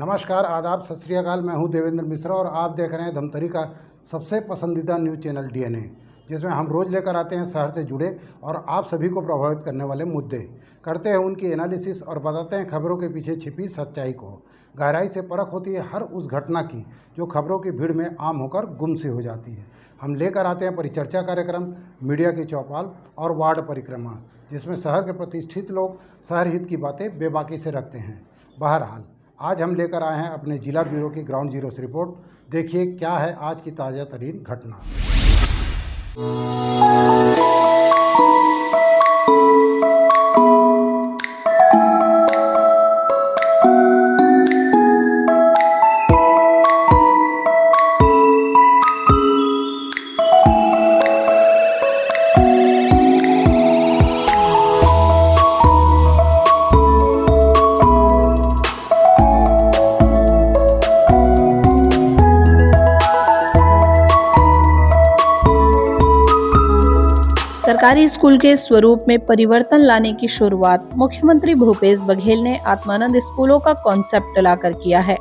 नमस्कार, आदाब, सत श्री अकाल। मैं हूं देवेंद्र मिश्रा और आप देख रहे हैं धमतरी का सबसे पसंदीदा न्यूज़ चैनल डीएनए, जिसमें हम रोज़ लेकर आते हैं शहर से जुड़े और आप सभी को प्रभावित करने वाले मुद्दे, करते हैं उनकी एनालिसिस और बताते हैं खबरों के पीछे छिपी सच्चाई को। गहराई से परख होती है हर उस घटना की जो खबरों की भीड़ में आम होकर गुम सी हो जाती है। हम लेकर आते हैं परिचर्चा कार्यक्रम, मीडिया की चौपाल और वार्ड परिक्रमा, जिसमें शहर के प्रतिष्ठित लोग शहर हित की बातें बेबाकी से रखते हैं। बहरहाल आज हम लेकर आए हैं अपने जिला ब्यूरो की ग्राउंड जीरो से रिपोर्ट। देखिए क्या है आज की ताज़ा तरीन घटना। सरकारी स्कूल के स्वरूप में परिवर्तन लाने की शुरुआत मुख्यमंत्री भूपेश बघेल ने आत्मानंद स्कूलों का कॉन्सेप्ट लाकर किया है।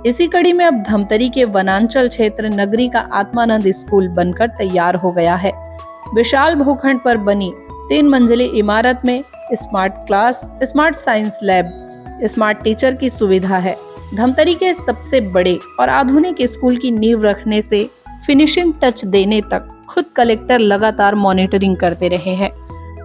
इसी कड़ी में अब धमतरी के वनांचल क्षेत्र नगरी का आत्मानंद स्कूल बनकर तैयार हो गया है। विशाल भूखंड पर बनी 3 मंजिली इमारत में smart class, smart science lab, smart teacher की सुविधा है। धमतरी के सबसे बड़े और आधुनिक स्कूल की नींव रखने से फिनिशिंग टच देने तक खुद कलेक्टर लगातार मॉनिटरिंग करते रहे हैं।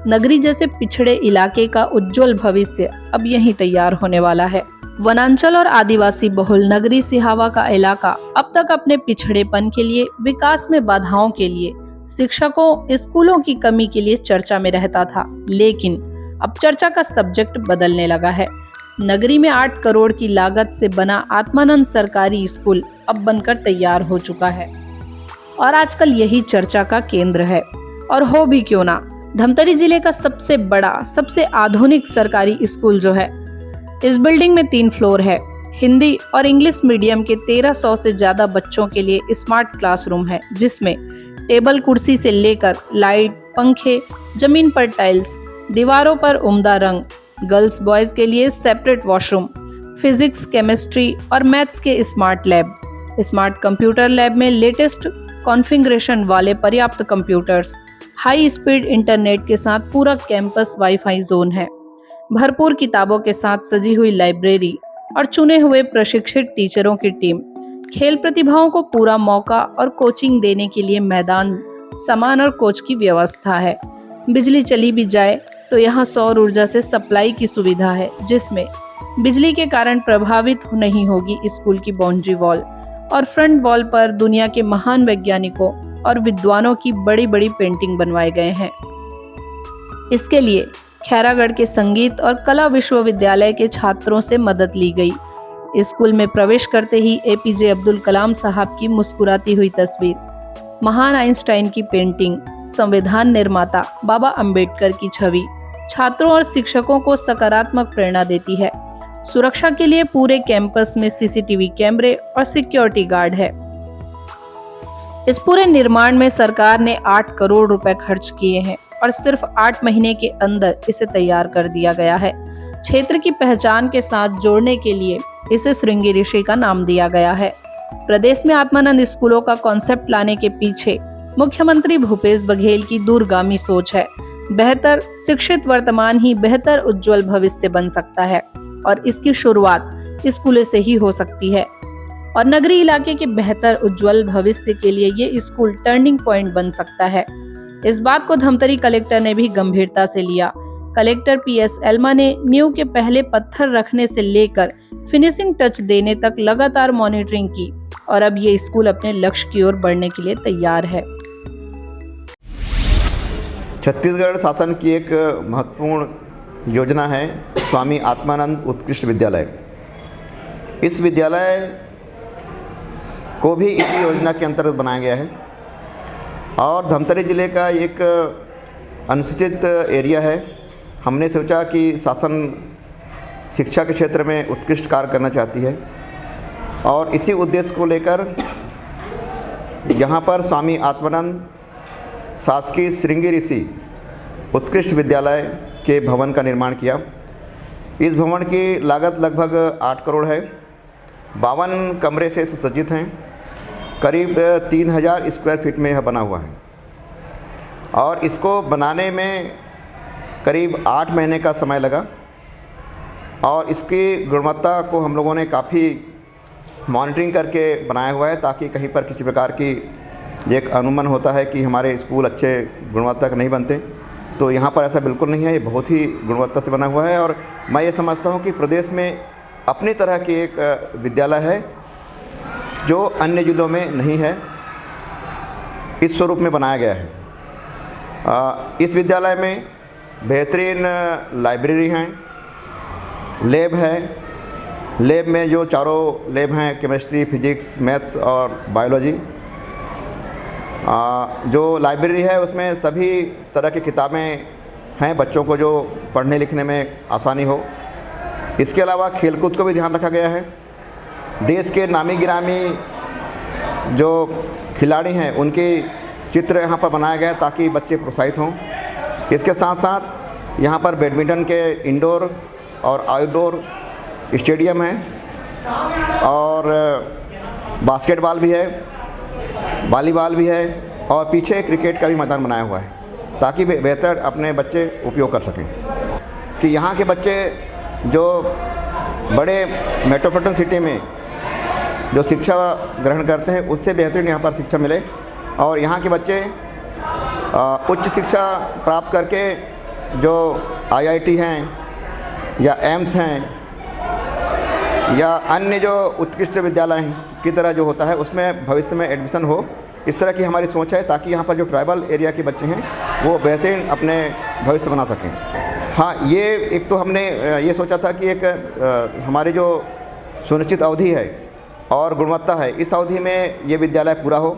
नगरी जैसे पिछड़े इलाके का उज्जवल भविष्य अब यहीं तैयार होने वाला है। वनांचल और आदिवासी बहुल नगरी सिहावा का इलाका अब तक अपने पिछड़ेपन के लिए, विकास में बाधाओं के लिए, शिक्षकों, स्कूलों की कमी के लिए चर्चा में रहता था, लेकिन अब चर्चा का सब्जेक्ट बदलने लगा है। नगरी में 8 करोड़ की लागत से बना आत्मानंद सरकारी स्कूल अब बनकर तैयार हो चुका है और आजकल यही चर्चा का केंद्र है। और हो भी क्यों ना, धमतरी जिले का सबसे बड़ा, सबसे आधुनिक सरकारी स्कूल जो है, इस बिल्डिंग में 3 फ्लोर है। हिंदी और इंग्लिश मीडियम के 1300 से ज्यादा बच्चों के लिए स्मार्ट क्लासरूम है, जिसमें टेबल कुर्सी से लेकर लाइट, पंखे, जमीन पर टाइल्स, दीवारों पर उम्दा रंग, गर्ल्स बॉयज के लिए सेपरेट वॉशरूम, फिजिक्स, केमिस्ट्री और मैथ्स के smart lab, smart computer lab में लेटेस्ट कॉन्फ़िगरेशन वाले पर्याप्त कंप्यूटर्स, हाई स्पीड इंटरनेट के साथ पूरा कैंपस वाईफाई जोन है, भरपूर किताबों के साथ सजी हुई लाइब्रेरी और चुने हुए प्रशिक्षित टीचरों की टीम, खेल प्रतिभाओं को पूरा मौका और कोचिंग देने के लिए मैदान, सामान और कोच की व्यवस्था है। बिजली चली भी जाए तो यहाँ सौर ऊर्जा से सप्लाई की सुविधा है, जिसमें बिजली के कारण प्रभावित नहीं होगी स्कूल की बाउंड्री वॉल। और फ्रंट वॉल पर दुनिया के महान वैज्ञानिकों और विद्वानों की बड़ी बड़ी पेंटिंग बनवाए गए हैं। इसके लिए खैरागढ़ के संगीत और कला विश्वविद्यालय के छात्रों से मदद ली गई। स्कूल में प्रवेश करते ही एपीजे अब्दुल कलाम साहब की मुस्कुराती हुई तस्वीर, महान आइंस्टाइन की पेंटिंग, संविधान निर्माता बाबा अंबेडकर की छवि छात्रों और शिक्षकों को सकारात्मक प्रेरणा देती है। सुरक्षा के लिए पूरे कैंपस में सीसीटीवी कैमरे और सिक्योरिटी गार्ड है। इस पूरे निर्माण में सरकार ने 8 करोड़ रुपए खर्च किए हैं और सिर्फ 8 महीने के अंदर इसे तैयार कर दिया गया है। क्षेत्र की पहचान के साथ जोड़ने के लिए इसे श्रृंगी ऋषि का नाम दिया गया है। प्रदेश में आत्मानंद स्कूलों का कॉन्सेप्ट लाने के पीछे मुख्यमंत्री भूपेश बघेल की दूरगामी सोच है। बेहतर शिक्षित वर्तमान ही बेहतर उज्जवल भविष्य बन सकता है और इसकी शुरुआत स्कूलों से ही हो सकती है। और नगरी इलाके के बेहतर उज्जवल भविष्य के लिए ये स्कूल टर्निंग पॉइंट बन सकता है। इस बात को धमतरी कलेक्टर ने भी गंभीरता से लिया। कलेक्टर पीएस एल्मा ने नींव के पहले पत्थर रखने से लेकर फिनिशिंग टच देने तक लगातार मॉनिटरिंग की और अब ये स्कूल अपने लक्ष्य की ओर बढ़ने के लिए तैयार है। छत्तीसगढ़ शासन की एक महत्वपूर्ण योजना है स्वामी आत्मानंद उत्कृष्ट विद्यालय। इस विद्यालय को भी इसी योजना के अंतर्गत बनाया गया है और धमतरी ज़िले का एक अनुसूचित एरिया है। हमने सोचा कि शासन शिक्षा के क्षेत्र में उत्कृष्ट कार्य करना चाहती है और इसी उद्देश्य को लेकर यहाँ पर स्वामी आत्मानंद शासकीय श्रृंगी ऋषि उत्कृष्ट विद्यालय के भवन का निर्माण किया। इस भवन की लागत लगभग 8 करोड़ है 52 कमरे से सुसज्जित हैं। करीब 3000 स्क्वायर फीट में यह बना हुआ है और इसको बनाने में करीब 8 महीने का समय लगा और इसकी गुणवत्ता को हम लोगों ने काफ़ी मॉनिटरिंग करके बनाया हुआ है ताकि कहीं पर किसी प्रकार की एक अनुमान होता है कि हमारे स्कूल अच्छे गुणवत्ता के नहीं बनते, तो यहाँ पर ऐसा बिल्कुल नहीं है। ये बहुत ही गुणवत्ता से बना हुआ है और मैं ये समझता हूँ कि प्रदेश में अपनी तरह की एक विद्यालय है जो अन्य जिलों में नहीं है, इस स्वरूप में बनाया गया है। इस विद्यालय में बेहतरीन लाइब्रेरी हैं, लैब है। लैब में जो चारों लैब हैं, केमिस्ट्री, फिजिक्स, मैथ्स और बायोलॉजी। जो लाइब्रेरी है उसमें सभी तरह की किताबें हैं बच्चों को जो पढ़ने लिखने में आसानी हो। इसके अलावा खेलकूद को भी ध्यान रखा गया है। देश के नामी गिरामी जो खिलाड़ी हैं उनके चित्र यहाँ पर बनाया गया है ताकि बच्चे प्रोत्साहित हों। इसके साथ साथ यहाँ पर बैडमिंटन के इंडोर और आउटडोर स्टेडियम है और बास्केटबॉल भी है, वॉलीबॉल भी है और पीछे क्रिकेट का भी मैदान बनाया हुआ है ताकि बेहतर अपने बच्चे उपयोग कर सकें। कि यहाँ के बच्चे जो बड़े मेट्रोपॉलिटन सिटी में जो शिक्षा ग्रहण करते हैं उससे बेहतरीन यहाँ पर शिक्षा मिले और यहाँ के बच्चे उच्च शिक्षा प्राप्त करके जो IIT हैं या एम्स हैं या अन्य जो उत्कृष्ट विद्यालय की तरह जो होता है उसमें भविष्य में एडमिशन हो, इस तरह की हमारी सोच है ताकि यहाँ पर जो ट्राइबल एरिया के बच्चे हैं वो बेहतरीन अपने भविष्य बना सकें। हाँ, ये एक तो हमने ये सोचा था कि एक हमारी जो सुनिश्चित अवधि है और गुणवत्ता है, इस अवधि में ये विद्यालय पूरा हो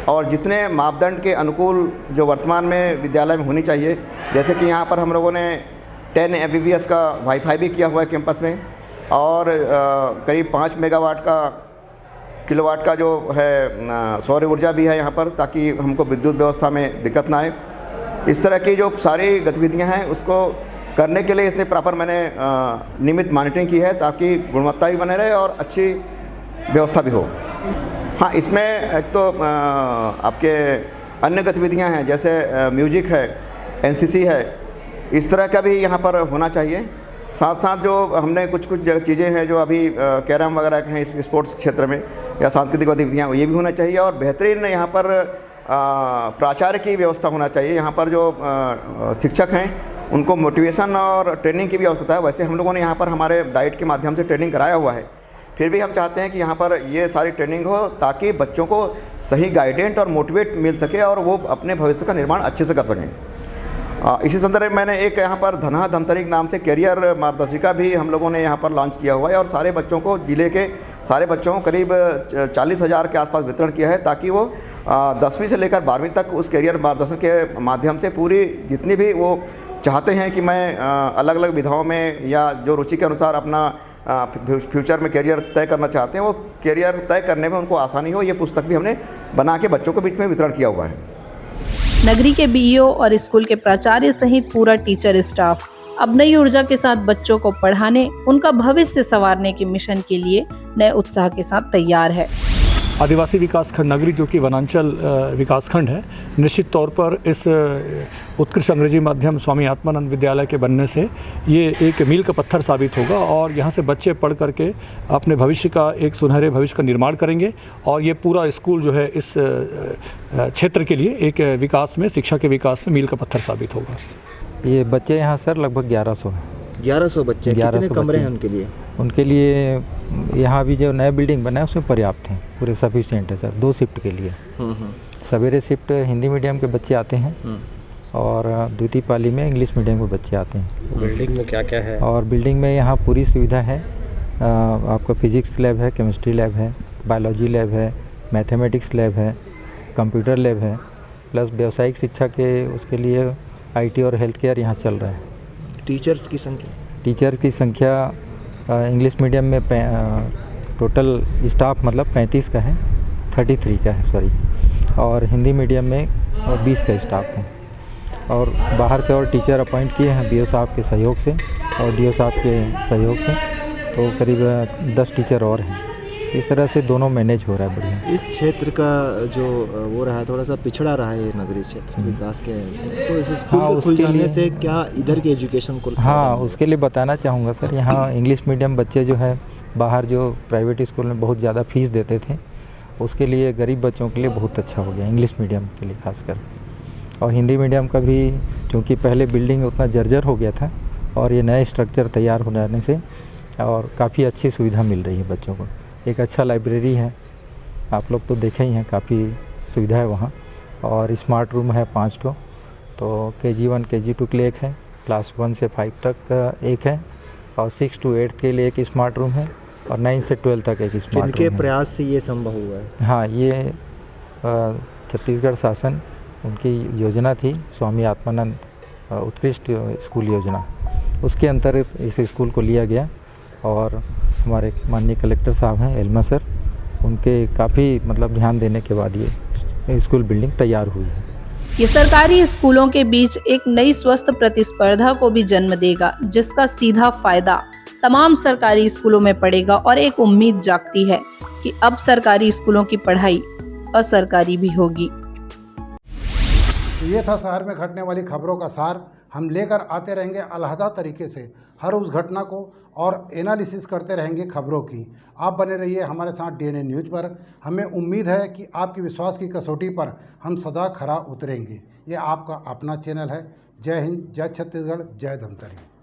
और जितने मापदंड के अनुकूल जो वर्तमान में विद्यालय में होनी चाहिए, जैसे कि यहाँ पर हम लोगों ने 10 Mbps का वाईफाई भी किया हुआ है कैंपस में और करीब 5 मेगावाट का किलोवाट का जो है सौर ऊर्जा भी है यहाँ पर ताकि हमको विद्युत व्यवस्था में दिक्कत ना आए। इस तरह की जो सारी गतिविधियाँ हैं उसको करने के लिए इसने प्रॉपर मैंने नियमित मॉनिटरिंग की है ताकि गुणवत्ता भी बने रहे और अच्छी व्यवस्था भी हो। हाँ, इसमें एक तो आपके अन्य गतिविधियाँ हैं जैसे म्यूजिक है, NCC है, इस तरह का भी यहाँ पर होना चाहिए। साथ साथ जो हमने कुछ चीज़ें हैं जो अभी कैरम वगैरह के हैं स्पोर्ट्स क्षेत्र में या सांस्कृतिक गतिविधियाँ, ये भी होना चाहिए और बेहतरीन यहाँ पर प्राचार्य की व्यवस्था होना चाहिए। यहाँ पर जो शिक्षक हैं उनको मोटिवेशन और ट्रेनिंग की भी आवश्यकता है। वैसे हम लोगों ने यहाँ पर हमारे डाइट के माध्यम से ट्रेनिंग कराया हुआ है, फिर भी हम चाहते हैं कि यहाँ पर ये सारी ट्रेनिंग हो ताकि बच्चों को सही गाइडेंस और मोटिवेट मिल सके और वो अपने भविष्य का निर्माण अच्छे से कर सकें। इसी संदर्भ में मैंने एक यहाँ पर धनहा धमतरीक नाम से करियर मार्गदर्शिका भी हम लोगों ने यहाँ पर लॉन्च किया हुआ है और सारे बच्चों को, जिले के सारे बच्चों को करीब 40,000 के आसपास वितरण किया है ताकि वो 10वीं से लेकर 12वीं तक उस करियर मार्गदर्शन के माध्यम से पूरी जितनी भी वो चाहते हैं कि मैं अलग अलग विधाओं में या जो रुचि के अनुसार अपना फ्यूचर में करियर तय करना चाहते हैं, वो करियर तय करने में उनको आसानी हो। ये पुस्तक भी हमने बना के बच्चों के बीच में वितरण किया हुआ है। नगरी के BEO और स्कूल के प्राचार्य सहित पूरा टीचर स्टाफ अब नई ऊर्जा के साथ बच्चों को पढ़ाने, उनका भविष्य संवारने के मिशन के लिए नए उत्साह के साथ तैयार है। आदिवासी विकासखंड नगरी जो कि वनांचल विकासखंड है, निश्चित तौर पर इस उत्कृष्ट अंग्रेजी माध्यम स्वामी आत्मानंद विद्यालय के बनने से ये एक मील का पत्थर साबित होगा और यहाँ से बच्चे पढ़ करके अपने भविष्य का, एक सुनहरे भविष्य का निर्माण करेंगे और ये पूरा स्कूल जो है इस क्षेत्र के लिए एक विकास में, शिक्षा के विकास में मील का पत्थर साबित होगा। ये बच्चे यहाँ सर लगभग 1100 हैं। 1100 बच्चे, कितने कमरे हैं उनके लिए? उनके लिए यहाँ अभी जो नया बिल्डिंग बना है उसमें पर्याप्त हैं, पूरे सफिशिएंट है सर, 2 शिफ्ट के लिए। सवेरे शिफ्ट हिंदी मीडियम के बच्चे आते हैं और द्वितीय पाली में इंग्लिश मीडियम के बच्चे आते हैं। बिल्डिंग में क्या क्या है? और बिल्डिंग में यहाँ पूरी सुविधा है। आपका फिजिक्स लैब है, केमिस्ट्री लैब है, बायोलॉजी लैब है, मैथमेटिक्स लैब है, कंप्यूटर लैब है, प्लस व्यावसायिक शिक्षा के उसके लिए IT और हेल्थ केयर यहाँ चल रहा है। टीचर्स की संख्या? टीचर की संख्या इंग्लिश मीडियम में टोटल स्टाफ मतलब 35 का है, 33 का है सॉरी, और हिंदी मीडियम में 20 का स्टाफ है। और बाहर से और टीचर अपॉइंट किए हैं BO साहब के सहयोग से और DO साहब के सहयोग से, तो करीब 10 टीचर और हैं। इस तरह से दोनों मैनेज हो रहा है बढ़िया। इस क्षेत्र का जो वो रहा है थोड़ा सा पिछड़ा रहा है ये नगरीय क्षेत्र विकास के, तो इस स्कूल हाँ, के खुल उसके जाने लिए- से क्या इधर के एजुकेशन को हाँ, उसके लिए बताना चाहूँगा सर, यहाँ इंग्लिश मीडियम बच्चे जो है बाहर जो प्राइवेट स्कूल में बहुत ज़्यादा फीस देते थे, उसके लिए गरीब बच्चों के लिए बहुत अच्छा हो गया इंग्लिश मीडियम के लिए खासकर। और हिंदी मीडियम का भी, क्योंकि पहले बिल्डिंग उतना जर्जर हो गया था और ये नए स्ट्रक्चर तैयार हो जाने से और काफ़ी अच्छी सुविधा मिल रही है बच्चों को। एक अच्छा लाइब्रेरी है, आप लोग तो देखे ही हैं, काफ़ी सुविधा है वहाँ। और स्मार्ट रूम है 5 ठो, तो KG1 KG2 के लिए एक है, क्लास 1 से 5 तक एक है, और 6 to 8 के लिए एक स्मार्ट रूम है, और 9 से 12 तक एक स्मार्ट किनके रूम है। प्रयास से ये संभव हुआ है? हाँ, ये छत्तीसगढ़ शासन उनकी योजना थी, स्वामी आत्मानंद उत्कृष्ट स्कूल योजना, उसके अंतर्गत इस स्कूल को लिया गया। और हमारे माननीय कलेक्टर साहब हैं एल्मा सर, उनके काफ़ी मतलब ध्यान देने के बाद ये स्कूल बिल्डिंग तैयार हुई है। ये सरकारी स्कूलों के बीच एक नई स्वस्थ प्रतिस्पर्धा को भी जन्म देगा, जिसका सीधा फायदा तमाम सरकारी स्कूलों में पड़ेगा। और एक उम्मीद जागती है कि अब सरकारी स्कूलों की पढ़ाई असरकारी भी होगी। तो ये था शहर में घटने वाली खबरों का सार। हम लेकर आते रहेंगे अलहदा तरीके से हर उस घटना को और एनालिसिस करते रहेंगे खबरों की। आप बने रहिए हमारे साथ DNA न्यूज़ पर। हमें उम्मीद है कि आपकी विश्वास की कसौटी पर हम सदा खरा उतरेंगे। ये आपका अपना चैनल है। जय हिंद, जय छत्तीसगढ़, जय धमतरी।